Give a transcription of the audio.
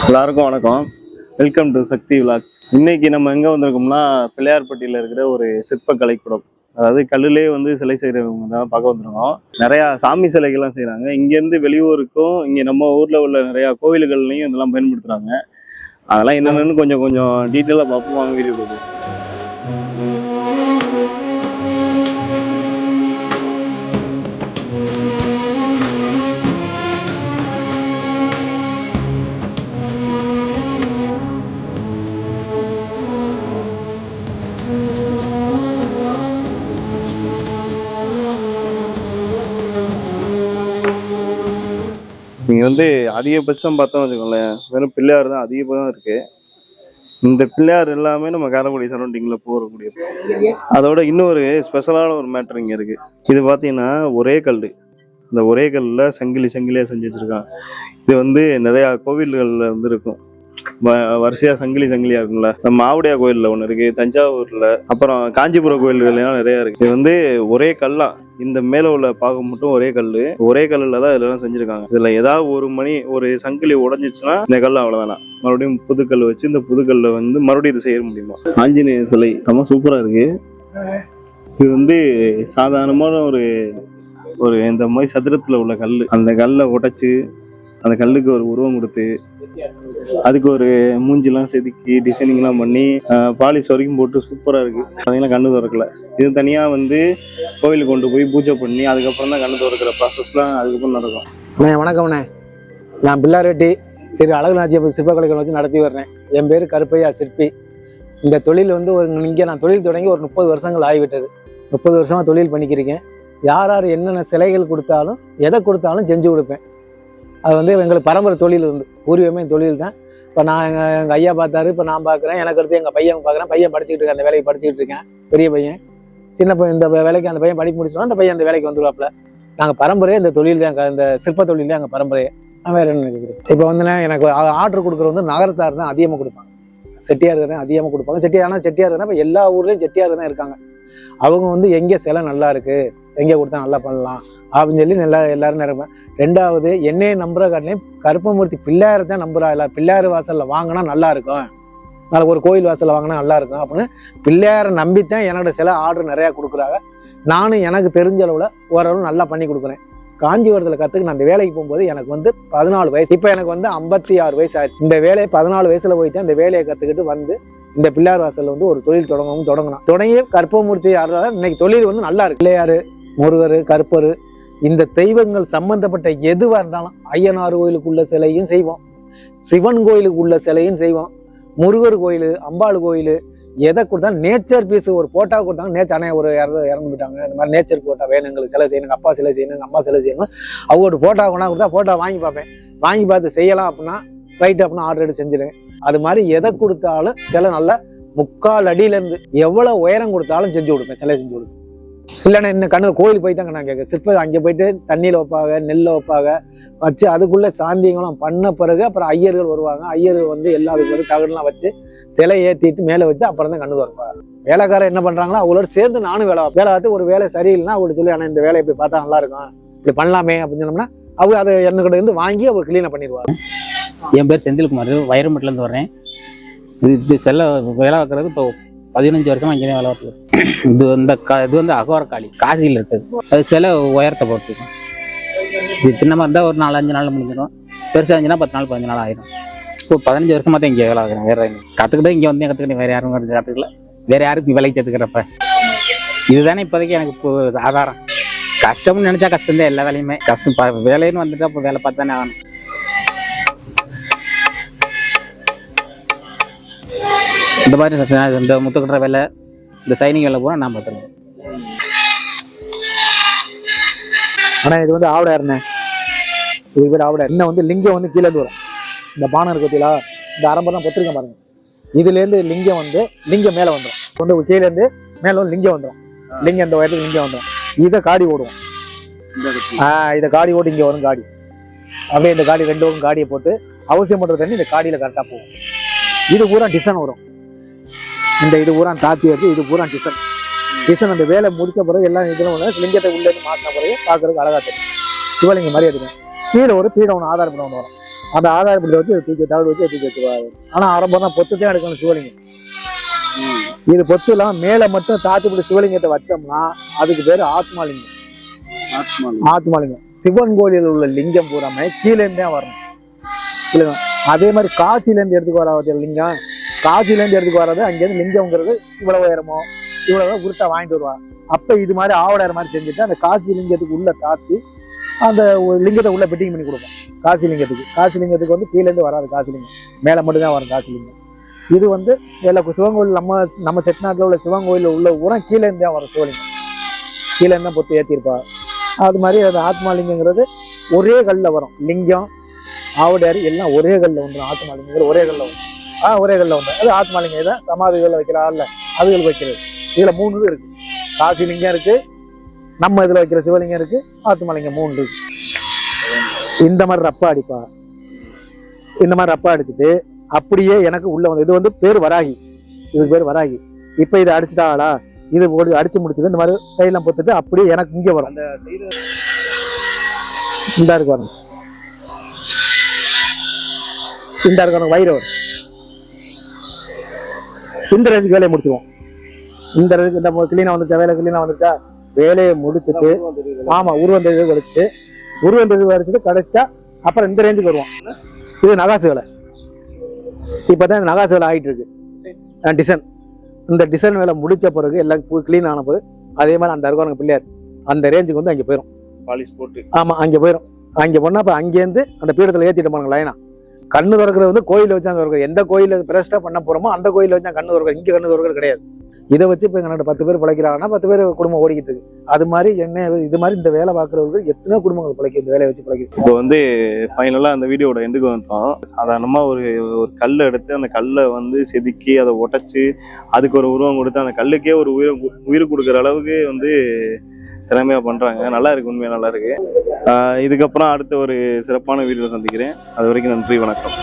எல்லாருக்கும் வணக்கம். Welcome to Sakthi vlogs. இன்னைக்கு நம்ம எங்கே வந்திருக்கோம்னா பிள்ளையார்பட்டியில் இருக்கிற ஒரு சிற்ப கலைக்கூடம். அதாவது கல்லுலேயே சிலை செய்கிறவங்க தான் பார்க்க வந்திருக்கோம். நிறையா சாமி சிலைகள்லாம் செய்கிறாங்க. இங்கேருந்து வெளியூருக்கும் இங்கே நம்ம ஊரில் உள்ள நிறையா கோவில்கள்லையும் இதெல்லாம் பயன்படுத்துகிறாங்க. அதெல்லாம் என்னென்னு கொஞ்சம் கொஞ்சம் டீட்டெயிலாக பார்ப்போம். வாங்க வீடியோ போகுது. இங்கே அதிகபட்சம் பார்த்தோம் வச்சுக்கோங்களேன், வெறும் பிள்ளையார் தான் அதிகபட்சம் இருக்கு. இந்த பிள்ளையார் எல்லாமே நம்ம காரைக்குடி சரௌண்டிங்ல போகக்கூடிய. அதோட இன்னொரு ஸ்பெஷலான ஒரு மேட்டர் இங்கே இருக்கு. இது பார்த்தீங்கன்னா ஒரே கல். இந்த ஒரே கல்ல சங்கிலியா செஞ்சு வச்சிருக்காங்க. இது நிறைய கோவில்கள்ல இருக்கும். வரிசையா சங்கிலியா இருக்கும்ல. நம்ம ஆவுடையா கோயில்ல ஒண்ணு இருக்கு, தஞ்சாவூர்ல, அப்புறம் காஞ்சிபுரம் கோயில்கள்லாம் நிறைய இருக்கு. இது ஒரே கல்லா. இந்த மேல உள்ள பாகம் மட்டும் ஒரே கல்லு. ஒரே கல்லுல தான் இதெல்லாம் செஞ்சிருக்காங்க. இதுல ஏதாவது ஒரு சங்கிலி உடஞ்சிச்சுன்னா இந்த கல் அவ்வளவுதானா, மறுபடியும் புதுக்கல் வச்சு இந்த புதுக்கல்ல மறுபடியும் இது செய்ய முடியுமா. ஆஞ்சநேயர் சிலை ரொம்ப சூப்பரா இருக்கு. இது சாதாரணமான ஒரு இந்த மாதிரி சதுரத்துல உள்ள கல். அந்த கல்லை உடைச்சு அந்த கல்லுக்கு ஒரு உருவம் கொடுத்து அதுக்கு ஒரு மூஞ்சிலாம் செதுக்கி டிசைனிங்லாம் பண்ணி பாலிஷ் வரைக்கும் போட்டு சூப்பராக இருக்குது. அதெல்லாம் கண்ணு திறக்கல. இது தனியாக கோவிலுக்கு கொண்டு போய் பூஜை பண்ணி அதுக்கப்புறம் தான் கண்ணு திறக்கிற ப்ராசஸ்லாம் அதுக்கப்புறம் நடக்கும். அண்ணே வணக்கம்ண்ணே. நான் பிள்ளாரெட்டி திரு அழகுநாச்சியப்ப சிற்பக்கலைகள் வச்சு நடத்தி வர்றேன். என் பேர் கருப்பையா சிற்பி. இந்த தொழில் இங்கே நான் தொழில் தொடங்கி ஒரு 30 வருஷங்கள் ஆகிவிட்டது. 30 வருஷமாக தொழில் பண்ணிக்கிறேன். யார் என்னென்ன சிலைகள் கொடுத்தாலும் எதை கொடுத்தாலும் செஞ்சு கொடுப்பேன். அது எங்களுக்கு பரம்பரை தொழில் பூர்வமே தொழில் தான். இப்போ நான் எங்கள் ஐயா பார்த்தாரு, இப்போ நான் பார்க்குறேன். எனக்கு அடுத்து எங்கள் பையன் பார்க்குறேன். பையன் படிச்சுக்கிட்டு இருக்கேன், அந்த வேலையை படிச்சுக்கிட்டு இருக்கேன். பெரிய பையன். சின்ன பையன் இந்த வேலைக்கு அந்த பையன் படிப்பு முடிச்சோன்னா அந்த பையன் அந்த வேலைக்கு வந்துடுவாப்புல. நாங்கள் பரம்பரையே இந்த தொழில் தான், இந்த சிற்ப தொழில் தான் எங்கள் பரம்பரையே. நான் வேறு என்ன நினைக்கிறேன். இப்போ எனக்கு ஆர்டர் கொடுக்குற நகரத்தார் தான் அதிகமாக கொடுப்பாங்க. செட்டியாருக்கு தான் அதிகமாக கொடுப்பாங்க. செட்டியார் தான் இப்போ எல்லா ஊர்லேயும் செட்டியார் தான் இருக்காங்க. அவங்க எங்கே சிலை நல்லா இருக்குது, எங்கே கொடுத்தா நல்லா பண்ணலாம் அப்படின்னு சொல்லி எல்லாரும் நினைப்பேன். ரெண்டாவது, என்னையே நம்புற காட்டிலையும் கருப்பமூர்த்தி பிள்ளையாரை தான் நம்புறா. இல்லை பிள்ளையார் வாசலில் வாங்கினா நல்லா இருக்கும், நாளைக்கு ஒரு கோயில் வாசலில் வாங்கினா நல்லா இருக்கும் அப்படின்னு பிள்ளையாரை நம்பித்தான் என்னோட சில ஆர்டர் நிறையா கொடுக்குறாங்க. நானும் எனக்கு தெரிஞ்ச அளவில் ஓரளவு நல்லா பண்ணி கொடுக்குறேன். காஞ்சிபுரத்தில் கற்றுக்கு நான் அந்த வேலைக்கு போகும்போது எனக்கு 14 வயசு. இப்போ எனக்கு 56 வயசு ஆயிடுச்சு. இந்த வேலையை 14 வயசுல போயிட்டு இந்த வேலையை கற்றுக்கிட்டு இந்த பிள்ளையார் வாசலில் ஒரு தொழில் தொடங்கணும். தொடங்கி கருப்பமூர்த்தி யாரால இன்னைக்கு தொழில் நல்லா இருக்கு. பிள்ளையார், முருகர், கருப்பர், இந்த தெய்வங்கள் சம்பந்தப்பட்ட எதுவாக இருந்தாலும் ஐயனார் கோயிலுக்குள்ள சிலையும் செய்வோம், சிவன் கோயிலுக்குள்ள சிலையும் செய்வோம், முருகர் கோயில், அம்பாள் கோயில், எதை கொடுத்தாலும் நேச்சர் பீஸ் ஒரு போட்டோ கொடுத்தாங்க. நேச்சர் ஒரு இறந்து போயிட்டாங்க, இந்த மாதிரி நேச்சர் போட்டோ வேணும், எங்களுக்கு சிலை செய்யணும், அப்பா சிலை செய்யணும், அம்மா சிலை செய்யணும். அவங்க போட்டோ கொண்டா கொடுத்தா போட்டோ வாங்கி பார்ப்பேன். வாங்கி பார்த்து செய்யலாம் அப்படின்னா ரைட்டு அப்படின்னா ஆர்டர் எடுத்து செஞ்சிடுவேன். அது மாதிரி எதை கொடுத்தாலும் சிலை நல்லா 3/4 அடியிலேருந்து எவ்வளோ உயரம் கொடுத்தாலும் செஞ்சு கொடுப்பேன், சிலை செஞ்சு கொடுப்பேன். இல்லைன்னா இன்னும் கண்ணு கோயில் போய் தாங்க நான் கேட்க சிற்பம் அங்கே போயிட்டு தண்ணியில் வைப்பாங்க, நெல்லை வைப்பாங்க, வச்சு அதுக்குள்ளே சாந்தியங்களும் பண்ண பிறகு அப்புறம் ஐயர்கள் வருவாங்க. ஐயர்கள் எல்லாத்துக்கும் தகடுலாம் வச்சு சிலை ஏற்றிட்டு மேலே வச்சு அப்புறம் தான் கண்ணு திறப்பாங்க. வேலைக்காரர் என்ன பண்ணுறாங்களோ அவங்களோட சேர்ந்து நானும் வேலை பார்த்து ஒரு வேலை சரியில்லைன்னா அவங்களுக்கு சொல்லி, ஆனால் இந்த வேலையை இப்படி பார்த்தா நல்லா இருக்கும், இப்படி பண்ணலாமே அப்படின்னு சொன்னோம்னா அவங்க அதை என்கிட்ட வாங்கி அவங்க கிளீனை பண்ணிடுவாங்க. என் பேர் செந்தில்குமார், வைரமட்டிலேருந்து வர்றேன். இது செல்ல வேலை பார்க்குறது இப்போ 15 வருஷமா இங்கே வேலை பார்க்குறது. இது அகோரக்காளி காசியில் இருக்குது. அது சில உயரத்தை போட்டுருக்கோம். இது சின்னமாக இருந்தால் ஒரு 4-5 நாளில் முடிஞ்சிடும். பெருசாக இருந்துச்சுன்னா 10 நாள் 15 நாள் ஆயிடும். இப்போ 15 வருஷமா தான் இங்கே வேலை பார்க்குறேன். வேற கற்றுக்கிட்டு இங்கே கற்றுக்கிட்டேன். வேறு யாரும் கற்றுக்கல. வேறு யாருக்கு விலைக்கு சேர்த்துக்கிறப்ப இதுதானே இப்போதைக்கு எனக்கு இப்போ ஆதாரம். கஷ்டம்னு நினச்சா கஷ்டம்தான். எல்லா வேலையுமே கஷ்டம். வேலைன்னு வந்துட்டு அப்போ வேலை பார்த்து தானே ஆகணும். இந்த மாதிரி இந்த முத்துக்கட்டுற வேலை, இந்த சைனிங் வேலை போனால் நான் பார்த்துருவேன். ஆனால் இது ஆவடையா இருந்தேன். இது பேர் ஆவடையா. இன்னும் லிங்கம் கீழேருந்து வரும். இந்த பானை இருக்கு பார்த்தீங்களா, இந்த அரம்பரம் பொத்திருக்க பாருங்க. இதுலேருந்து லிங்கம் லிங்கம் மேலே வந்துடும். கீழேருந்து மேலே லிங்கம் வந்துடும். லிங்கம் இந்த உயரத்துக்கு லிங்கம் வந்துடும். இதை காடி ஓடுவோம். இதை காடி ஓட்டு இங்கே வரும் காடி. அப்படியே இந்த காடி 2 பக்கம் காடியை போட்டு அவசியம் பண்ணுறது தண்ணி இந்த காடியில் கரெக்டாக போகும். இது பூரா டிசைன் வரும். இது பூரா தாத்தி வச்சு இது பூரா டிசைன் அந்த வேலை முடிச்ச பிறகு எல்லாம் இதில் லிங்கத்தை உள்ளே மாற்றின பிறகு பார்க்கறதுக்கு அழகா தெரியும். சிவலிங்கம் மாதிரி எடுக்கும். கீழே ஒரு பீடம் ஒன்று ஆதார படம் ஒன்று வரும். அந்த ஆதாரப்படத்தை வச்சு தூக்கி தவிர வச்சு தூக்கி வச்சுருவாரு. ஆனால் ஆரம்பம் பொத்து தான் எடுக்கணும் சிவலிங்கம். இது பொத்து இல்லாம மேல மட்டும் தாத்துப்படி சிவலிங்கத்தை வச்சோம்னா அதுக்கு பேரு ஆத்மாலிங்கம். ஆத்மாலிங்கம் சிவன் கோயிலில் உள்ள லிங்கம் பூராமே கீழே இருந்தே வரணும். இல்லைங்க, அதே மாதிரி காசிலேருந்து எடுத்துக்கு வர லிங்கம், காசிலேருந்து எடுத்துக்கு வர்றது அங்கேருந்து லிங்கம்ங்கிறது இவ்வளவு உயரமோ இவ்வளவு உருட்டா வாங்கிட்டு வருவாங்க. அப்ப இது மாதிரி ஆவடையார் மாதிரி செஞ்சுட்டு அந்த காசி லிங்கத்துக்கு உள்ள தாத்தி அந்த லிங்கத்தை உள்ள பெட்டிங் பண்ணி கொடுப்போம். காசி லிங்கத்துக்கு வந்து கீழேருந்து வராது காசிலிங்கம், மேலே மட்டும்தான் வரும் காசிலிங்கம். இது வந்து எல்லா சிவன் கோயில் நம்ம செட்டிநாட்டில் உள்ள சிவன் கோயிலில் உள்ள உரம் கீழே இருந்தே வரும் சிவலிங்கம். கீழே இருந்தால் பொத்து ஏற்றிருப்பா. அது மாதிரி அது ஆத்மாலிங்கங்கிறது ஒரே கல்லில் வரும். லிங்கம் ஆவடையார் எல்லாம் ஒரே கல்லில் வந்துடும். ஆத்மாலிங்கங்கிற ஒரே கல்லில் வரும். ஒரே கல்லில் வந்து அது ஆத்மாலிங்கம். இதை சமாதிகளில் வைக்கிற ஆள்ல அதுகளுக்கு வைக்கிறது. இதில் 3 இது இருக்கு. காசிலிங்கம் இருக்கு, நம்ம இதில் வைக்கிற சிவலிங்கம் இருக்கு, ஆத்மாலிங்கம் 3 இருக்கு. இந்த மாதிரி ரப்பா அடிப்பா. இந்த மாதிரி ரப்பா அடிச்சுட்டு அப்படியே எனக்கு உள்ள வந்து இது வந்து பேர் வராகி. இதுக்கு பேர் வராகி. இப்போ இதை அடிச்சுட்டாளா, இது போட்டு அடிச்சு முடிச்சுட்டு இந்த மாதிரி சைட்லாம் பொத்துட்டு அப்படியே எனக்கு இங்கே வரும். இந்த இருக்கு வரும், இந்த இருக்கு வயிறு வரும். இந்த ரேஞ்சுக்கு வேலையை முடிச்சுருவோம். இந்த ரேஞ்சுக்கு இந்த கிளீனா வந்துருச்சா, வேலை கிளீனா வந்துருச்சா, வேலையை முடிச்சுட்டு ஆமா உருவம் தெரிஞ்சு வலிச்சுட்டு உருவம் தெரிஞ்சு வலிச்சுட்டு கிடைச்சா அப்புறம் இந்த ரேஞ்சுக்கு வருவோம். இது நகாசு வேலை. இப்பதான் இந்த நகாசு வேலை ஆகிட்டு இருக்கு. டிசைன் இந்த டிசைன் வேலை முடிச்ச பிறகு எல்லாம் கிளீன் ஆன போது அதே மாதிரி அந்த அருவானுங்க பிள்ளையார் அந்த ரேஞ்சுக்கு வந்து அங்கே போயிடும். பாலிஷ் போட்டு ஆமா அங்கே போயிடும். அங்கே போனால் அப்போ அங்கேருந்து அந்த பீடத்தில் ஏற்றிட்டு போனாங்க லைனா. கண்ணு திறக்கிறது வந்து கோயிலில் வச்சு அங்கே திறக்கிறது. எந்த கோயிலில் பிரஸ்டாக பண்ண போகிறோமோ அந்த கோயிலில் வச்சு கண்ணு திறக்கிறது. இங்கே கண்ணு திறக்கிறது கிடையாது. இதை வச்சு இப்போ எங்கள்கிட்ட 10 பேர் பிழைக்கிறாங்கன்னா 10 பேர் குடும்பம் ஓடிக்கிட்டு இருக்கு. அது மாதிரி என்ன இது மாதிரி இந்த வேலை பார்க்குறவர்கள் எத்தனை குடும்பங்கள் பிழைக்கும் இந்த வேலையை வச்சு பிழைக்குது. இப்போ வந்து ஃபைனலாக அந்த வீடியோட எண்டுக்கு வந்துட்டோம். சாதாரணமாக ஒரு கல்லை எடுத்து அந்த கல்லை வந்து செதுக்கி அதை உடைச்சி அதுக்கு ஒரு உருவம் கொடுத்து அந்த கல்லுக்கே ஒரு உயிர் கொடுக்குற அளவுக்கு வந்து திறமையாக பண்ணுறாங்க. நல்லா இருக்கு, உண்மையாக நல்லா இருக்கு. இதுக்கப்புறம் அடுத்த ஒரு சிறப்பான வீடியோவில் சந்திக்கிறேன். அது வரைக்கும் நன்றி, வணக்கம்.